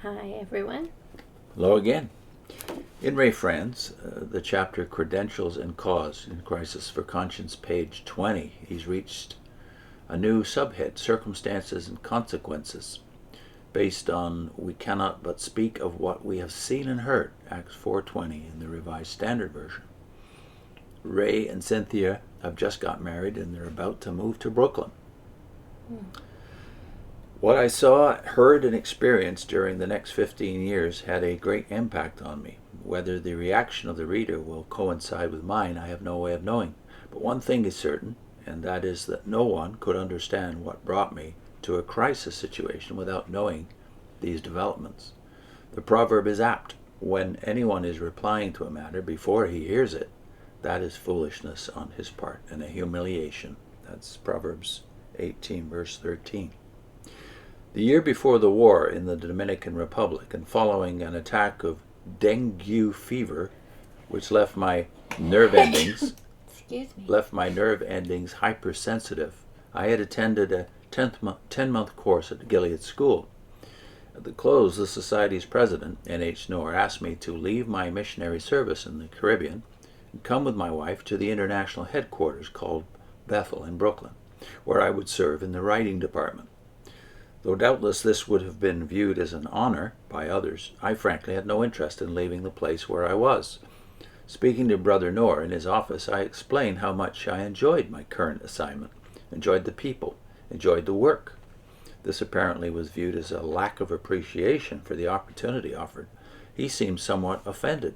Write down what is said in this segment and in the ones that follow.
Hi, everyone. Hello again. In Fred Franz, the chapter Credentials and Cause in Crisis for Conscience, page 20, he's reached a new subhead, Circumstances and Consequences, based on We Cannot But Speak of What We Have Seen and Heard, Acts 4:20 in the Revised Standard Version. Ray and Cynthia have just got married and they're about to move to Brooklyn. What I saw, heard, and experienced during the next 15 years had a great impact on me. Whether the reaction of the reader will coincide with mine, I have no way of knowing. But one thing is certain, and that is that no one could understand what brought me to a crisis situation without knowing these developments. The proverb is apt. When anyone is replying to a matter before he hears it, that is foolishness on his part and a humiliation. That's Proverbs 18, verse 13. The year before the war in the Dominican Republic and following an attack of dengue fever, which left my nerve endings hypersensitive, I had attended a 10-month course at Gilead School. At the close, the Society's president, N.H. Knorr, asked me to leave my missionary service in the Caribbean and come with my wife to the international headquarters called Bethel in Brooklyn, where I would serve in the writing department. Though doubtless this would have been viewed as an honor by others, I frankly had no interest in leaving the place where I was. Speaking to Brother Knorr in his office, I explained how much I enjoyed my current assignment, enjoyed the people, enjoyed the work. This apparently was viewed as a lack of appreciation for the opportunity offered. He seemed somewhat offended.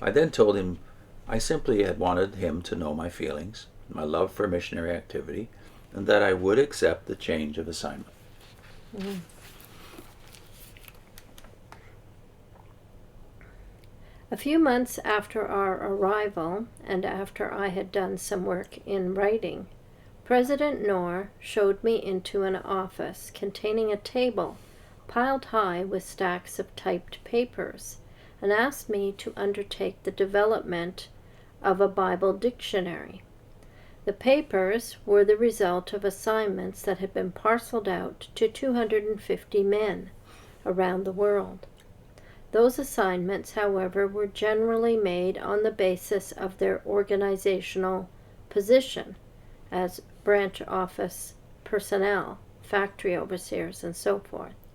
I then told him I simply had wanted him to know my feelings, my love for missionary activity, and that I would accept the change of assignment. A few months after our arrival, and after I had done some work in writing, President Knorr showed me into an office containing a table piled high with stacks of typed papers, and asked me to undertake the development of a Bible dictionary. The papers were the result of assignments that had been parceled out to 250 men around the world. Those assignments, however, were generally made on the basis of their organizational position as branch office personnel, factory overseers, and so forth.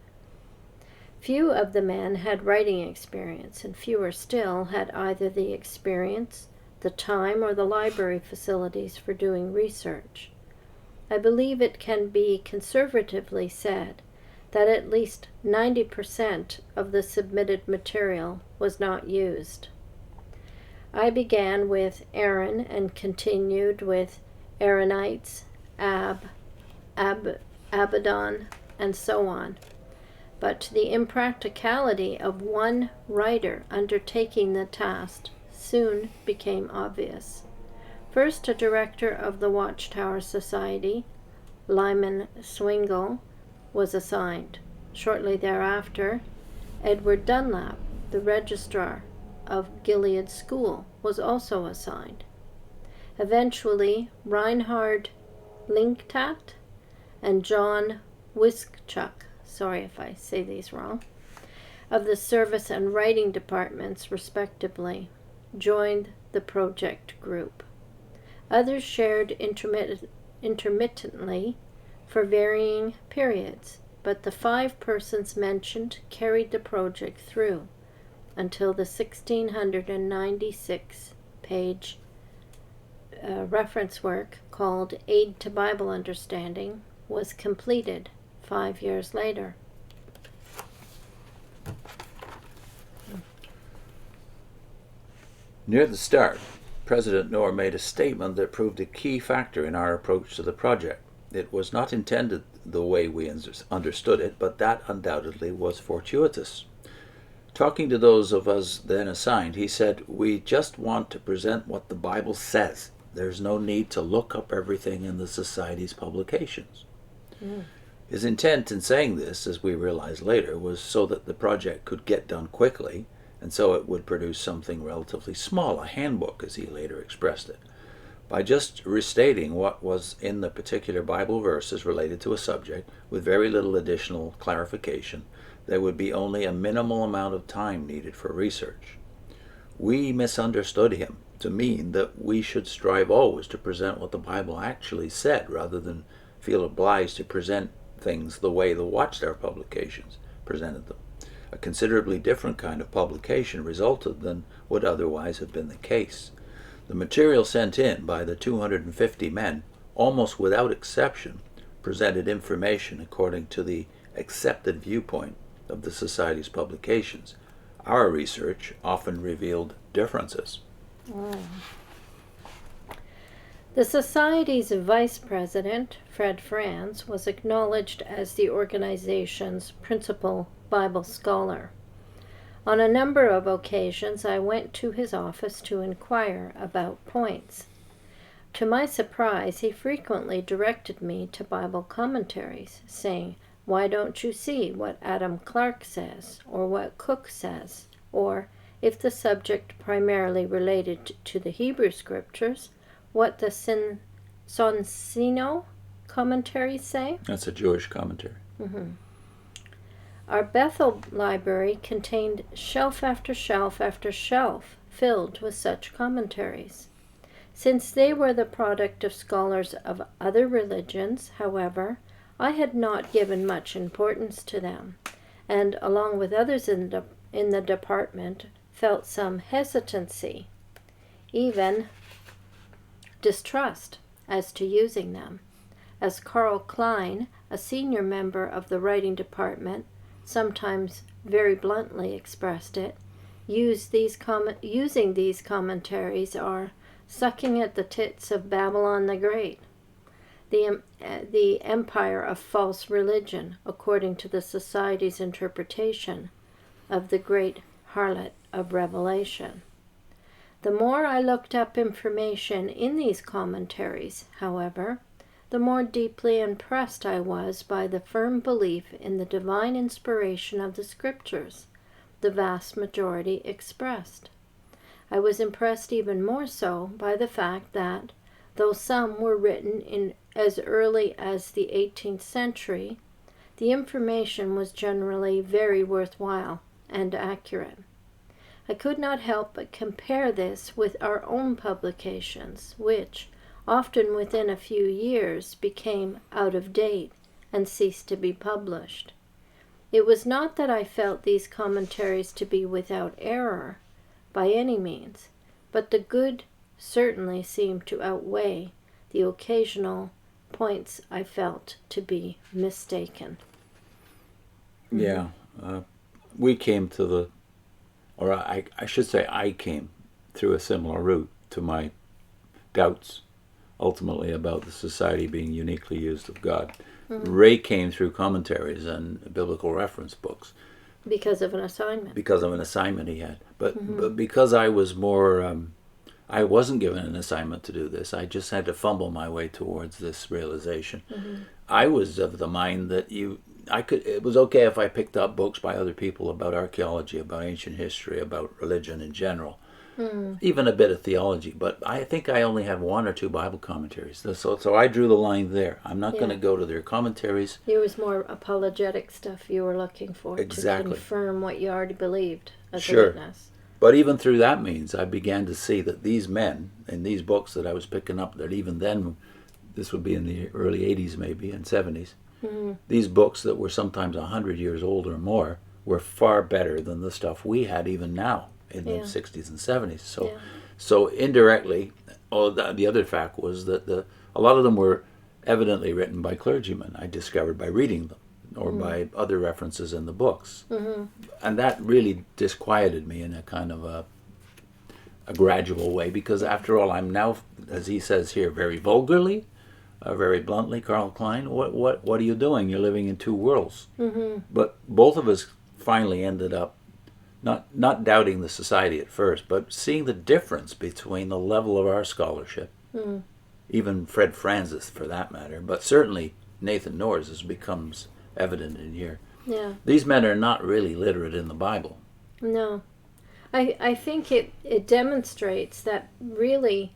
Few of the men had writing experience, and fewer still had either the experience, the time, or the library facilities for doing research. I believe it can be conservatively said that at least 90% of the submitted material was not used. I began with Aaron and continued with Aaronites, Abaddon, and so on. But the impracticality of one writer undertaking the task soon became obvious. First, a director of the Watchtower Society, Lyman Swingle, was assigned. Shortly thereafter, Edward Dunlap, the registrar of Gilead School, was also assigned. Eventually, Reinhard Linktat and John Wiskchuk, sorry if I say these wrong, of the service and writing departments, respectively, joined the project group. Others shared intermittently for varying periods, but the 5 persons mentioned carried the project through until the 1696-page reference work called Aid to Bible Understanding was completed 5 years later. Near the start, President Knorr made a statement that proved a key factor in our approach to the project. It was not intended the way we understood it, but that undoubtedly was fortuitous. Talking to those of us then assigned, he said, "We just want to present what the Bible says. There's no need to look up everything in the Society's publications." His intent in saying this, as we realized later, was so that the project could get done quickly, and so it would produce something relatively small, a handbook, as he later expressed it. By just restating what was in the particular Bible verses related to a subject, with very little additional clarification, there would be only a minimal amount of time needed for research. We misunderstood him to mean that we should strive always to present what the Bible actually said, rather than feel obliged to present things the way the Watchtower publications presented them. A considerably different kind of publication resulted than would otherwise have been the case. The material sent in by the 250 men, almost without exception, presented information according to the accepted viewpoint of the Society's publications. Our research often revealed differences. The Society's vice president, Fred Franz, was acknowledged as the organization's principal Bible scholar. On a number of occasions, I went to his office to inquire about points. To my surprise, he frequently directed me to Bible commentaries, saying, "Why don't you see what Adam Clarke says, or what Cook says, or, if the subject primarily related to the Hebrew Scriptures, what the Sonsino commentaries say?" That's a Jewish commentary. Our Bethel library contained shelf after shelf after shelf filled with such commentaries. Since they were the product of scholars of other religions, however, I had not given much importance to them, and, along with others in the department, felt some hesitancy, even distrust, as to using them. As Carl Klein, a senior member of the writing department, sometimes very bluntly expressed it, using these commentaries are sucking at the tits of Babylon the Great, the empire of false religion, according to the Society's interpretation of the great harlot of Revelation. The more I looked up information in these commentaries, however, the more deeply impressed I was by the firm belief in the divine inspiration of the Scriptures, the vast majority expressed. I was impressed even more so by the fact that, though some were written in as early as the 18th century, the information was generally very worthwhile and accurate. I could not help but compare this with our own publications, which, often within a few years, became out of date and ceased to be published. It was not that I felt these commentaries to be without error, by any means, but the good certainly seemed to outweigh the occasional points I felt to be mistaken. Yeah, we came to the, or I should say I came through a similar route to my doubts, ultimately, about the Society being uniquely used of God. Ray came through commentaries and biblical reference books. Because of an assignment. Because of an assignment he had. But because I was more, I wasn't given an assignment to do this. I just had to fumble my way towards this realization. I was of the mind that it was okay if I picked up books by other people about archaeology, about ancient history, about religion in general, even a bit of theology. But I think I only had one or two Bible commentaries. So I drew the line there. I'm not going to go to their commentaries. It was more apologetic stuff you were looking for, Exactly, to confirm what you already believed as a Sure. witness. But even through that means, I began to see that these men, in these books that I was picking up, that even then, this would be in the early 80s maybe, and 70s, these books that were sometimes 100 years old or more were far better than the stuff we had even now in the 60s and 70s. So indirectly, the other fact was that a lot of them were evidently written by clergymen, I discovered by reading them, or by other references in the books. And that really disquieted me in a kind of a gradual way, because after all, I'm now, as he says here, very vulgarly, very bluntly, Carl Klein, what are you doing? You're living in two worlds. But both of us finally ended up not doubting the Society at first, but seeing the difference between the level of our scholarship, even Fred Franz's for that matter, but certainly Nathan Knorr's becomes evident in here. Yeah. These men are not really literate in the Bible. No. I think it demonstrates that really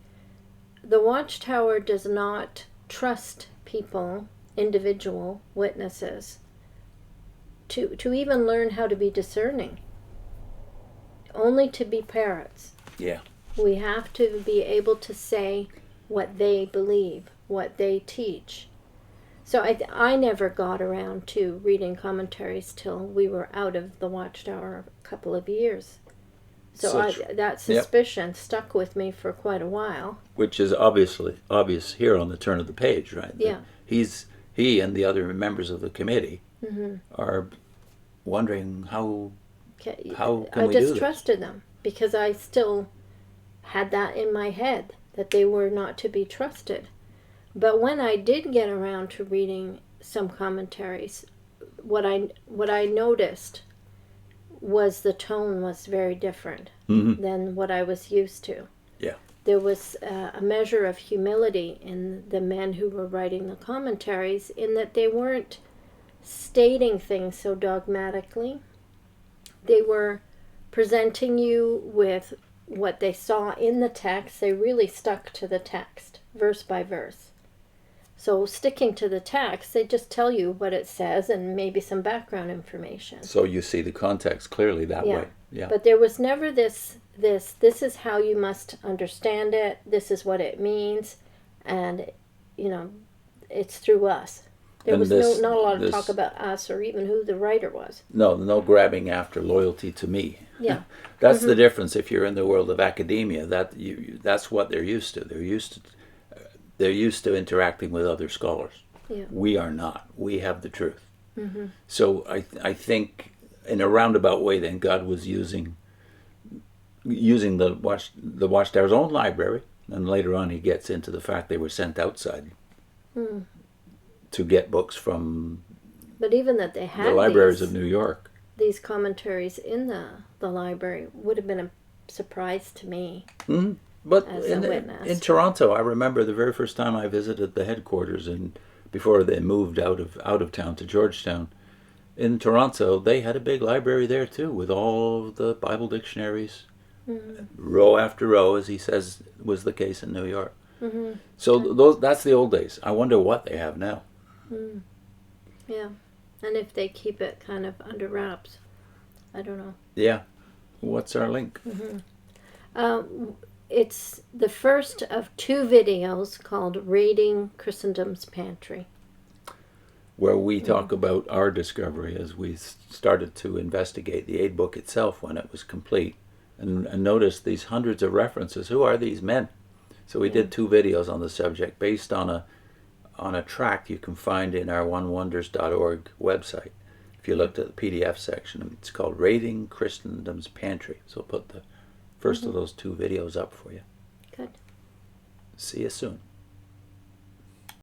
the Watchtower does not trust people, individual witnesses, to even learn how to be discerning, only to be parrots. Yeah. We have to be able to say what they believe, what they teach. So I never got around to reading commentaries till we were out of the Watchtower a couple of years. So that suspicion stuck with me for quite a while. Which is obvious here on the turn of the page, right? Yeah. He and the other members of the committee are wondering how can we do this? I distrusted them because I still had that in my head that they were not to be trusted. But when I did get around to reading some commentaries, what I noticed was the tone was very different than what I was used to. Yeah. There was a measure of humility in the men who were writing the commentaries, in that they weren't stating things so dogmatically. They were presenting you with what they saw in the text. They really stuck to the text, verse by verse. So sticking to the text, they just tell you what it says and maybe some background information. So you see the context clearly that way. Yeah. But there was never this is how you must understand it, this is what it means, and, it's through us. There was not a lot of talk about us or even who the writer was. No grabbing after loyalty to me. Yeah. That's the difference if you're in the world of academia. That's what they're used to. They're used to interacting with other scholars. Yeah. We are not. We have the truth. So I think in a roundabout way then God was using the Watchtower's own library, and later on he gets into the fact they were sent outside to get books from But even that they had the libraries of New York. These commentaries in the library would have been a surprise to me. But as a witness. In Toronto, I remember the very first time I visited the headquarters, and before they moved out of town to Georgetown, in Toronto they had a big library there too, with all of the Bible dictionaries, row after row, as he says was the case in New York. So that's the old days. I wonder what they have now. Yeah, and if they keep it kind of under wraps, I don't know. Yeah, what's our link? It's the first of 2 videos called Raiding Christendom's Pantry, where we talk about our discovery as we started to investigate the aid book itself when it was complete, and notice these hundreds of references. Who are these men? So we did 2 videos on the subject based on a tract you can find in our onewonders.org website. If you looked at the PDF section, it's called Raiding Christendom's Pantry. So I'll put the first of those 2 videos up for you. Good. See you soon.